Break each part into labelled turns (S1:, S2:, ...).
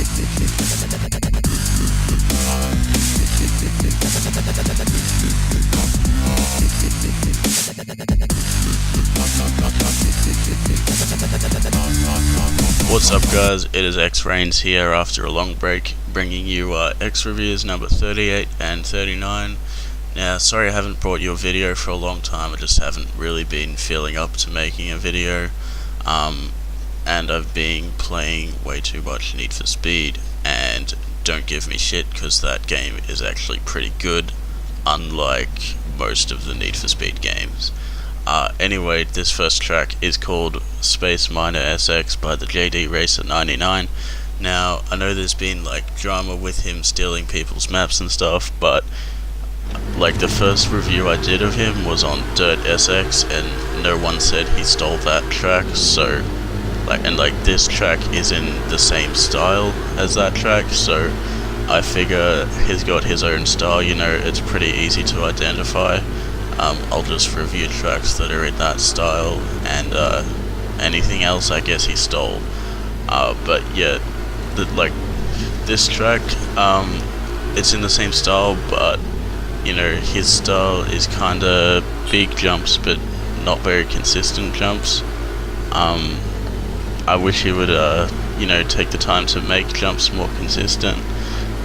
S1: What's up guys, it is XreviewZ here after a long break, bringing you XreviewZ number 38 and 39. Now, sorry I haven't brought you a video for a long time, I just haven't really been feeling up to making a video, and I've been playing way too much Need for Speed, and don't give me shit because that game is actually pretty good, unlike most of the Need for Speed games. Anyway, this first track is called Space Miner SX by the JD Racer 99. Now, I know there's been like drama with him stealing people's maps and stuff, but like the first review I did of him was on Dirt SX and no one said he stole that track, so like this track is in the same style as that track, so I figure he's got his own style, you know, it's pretty easy to identify. I'll just review tracks that are in that style, and anything else I guess he stole. But yeah, this track, it's in the same style, but you know, his style is kinda big jumps but not very consistent jumps. I wish he would you know, take the time to make jumps more consistent,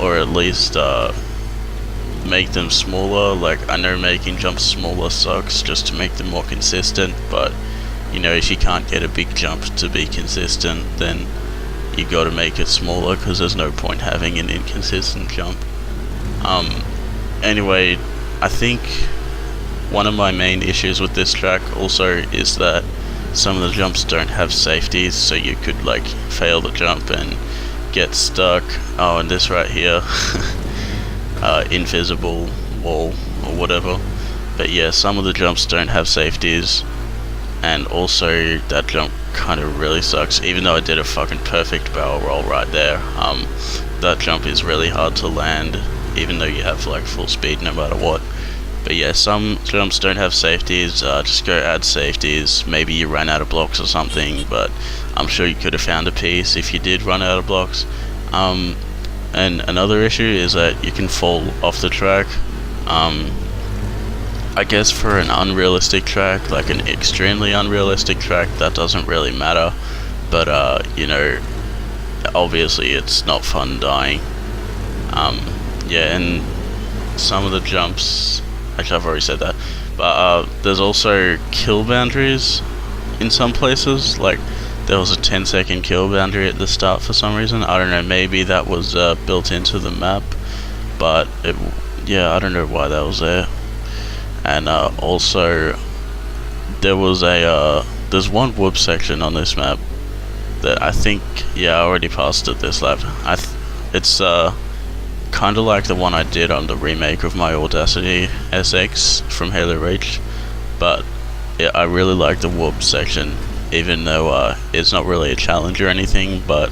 S1: or at least make them smaller. Like, I know making jumps smaller sucks just to make them more consistent, but you know, if you can't get a big jump to be consistent, then you gotta make it smaller because there's no point having an inconsistent jump. Anyway, I think one of my main issues with this track also is that some of the jumps don't have safeties, so you could like fail the jump and get stuck. Oh, and this right here invisible wall or whatever. But yeah, some of the jumps don't have safeties, and also that jump kind of really sucks. Even though I did a fucking perfect barrel roll right there, that jump is really hard to land even though you have like full speed no matter what. But yeah, some jumps don't have safeties. Just go add safeties. Maybe you ran out of blocks or something, but I'm sure you could have found a piece if you did run out of blocks. And another issue is that you can fall off the track. I guess for an unrealistic track, like an extremely unrealistic track, that doesn't really matter. But you know, obviously it's not fun dying. Yeah, and some of the jumps, actually I've already said that, but there's also kill boundaries in some places. Like, there was a 10-second kill boundary at the start for some reason. I don't know, maybe that was built into the map, but yeah, I don't know why that was there. And also, there was there's one whoop section on this map that I think, yeah, I already passed it this lap. It's kind of like the one I did on the remake of my Audacity SX from Halo Reach, but yeah, I really like the whoop section, even though it's not really a challenge or anything, but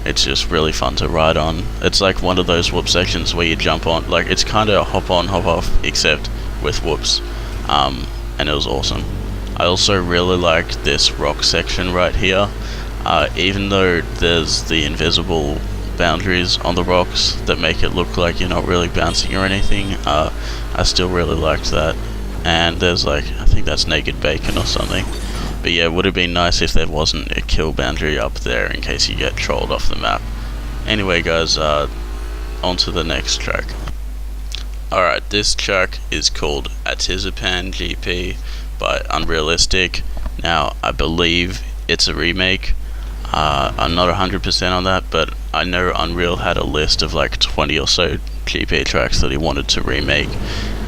S1: it's just really fun to ride on. It's like one of those whoop sections where you jump on, like it's kind of hop on hop off except with whoops, and it was awesome. I also really like this rock section right here, even though there's the invisible boundaries on the rocks that make it look like you're not really bouncing or anything. I still really liked that. And there's like, I think that's naked bacon or something. But yeah, it would have been nice if there wasn't a kill boundary up there in case you get trolled off the map. Anyway guys, on to the next track. Alright, this track is called Atizapan GP by Unrealistic. Now, I believe it's a remake. I'm not 100% on that, but I know Unreal had a list of like 20 or so GP tracks that he wanted to remake,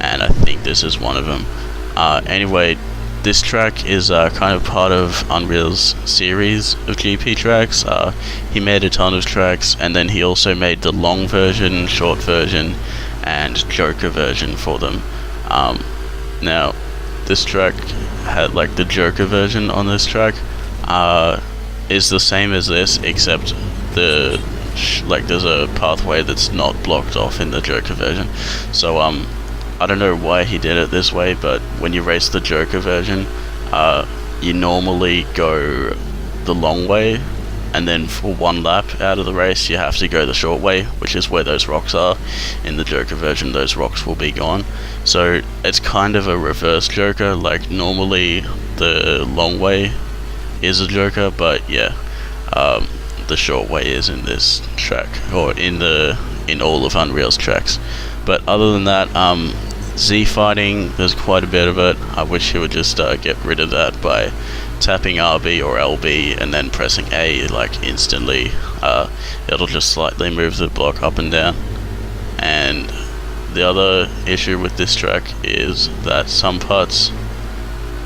S1: and I think this is one of them. Anyway, this track is kind of part of Unreal's series of GP tracks. He made a ton of tracks, and then he also made the long version, short version, and Joker version for them. Now, this track had like the Joker version on this track is the same as this, except there's a pathway that's not blocked off in the Joker version. So I don't know why he did it this way, but when you race the Joker version, you normally go the long way, and then for one lap out of the race you have to go the short way, which is where those rocks are. In the Joker version those rocks will be gone, so it's kind of a reverse Joker. Like normally the long way is a Joker, but yeah, the short way is in this track, or in all of Unreal's tracks. But other than that, Z fighting, there's quite a bit of it. I wish he would just get rid of that by tapping RB or LB and then pressing A like instantly. It'll just slightly move the block up and down. And the other issue with this track is that some parts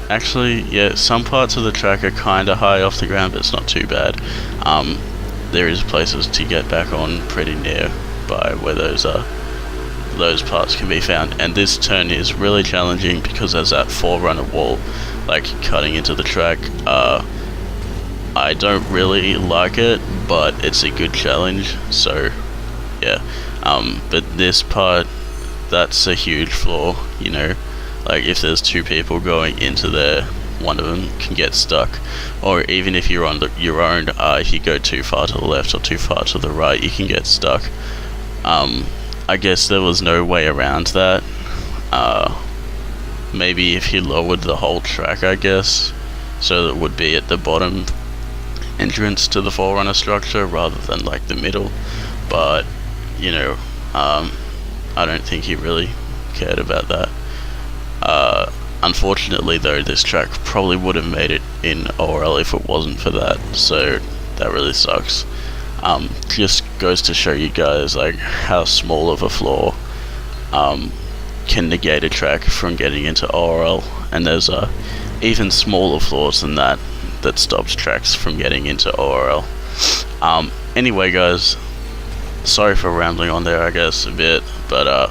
S1: of the track are kind of high off the ground, but it's not too bad. There is places to get back on pretty near by where those parts can be found, and this turn is really challenging because there's that forerunner wall like cutting into the track. I don't really like it, but it's a good challenge, so yeah. But this part, that's a huge flaw, you know, like if there's two people going into there, one of them can get stuck, or even if you're on your own, if you go too far to the left or too far to the right, you can get stuck. I guess there was no way around that. Maybe if you lowered the whole track, I guess, so that it would be at the bottom entrance to the Forerunner structure rather than like the middle, but you know, I don't think he really cared about that. Unfortunately though, this track probably would have made it in ORL if it wasn't for that, so that really sucks. Just goes to show you guys like how small of a flaw can negate a track from getting into ORL, and there's even smaller flaws than that stops tracks from getting into ORL. Anyway guys, sorry for rambling on there I guess a bit, but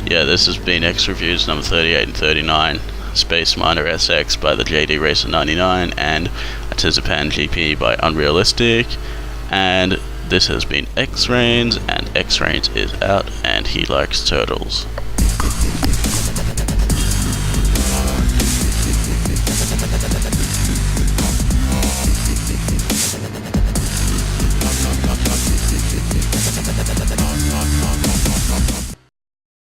S1: yeah, this has been XreviewZ number 38 and 39, Space Miner SX by the JD Racer 99 and Atizapan GP by Unrealistic, and this has been XreviewZ, and XreviewZ is out and he likes turtles.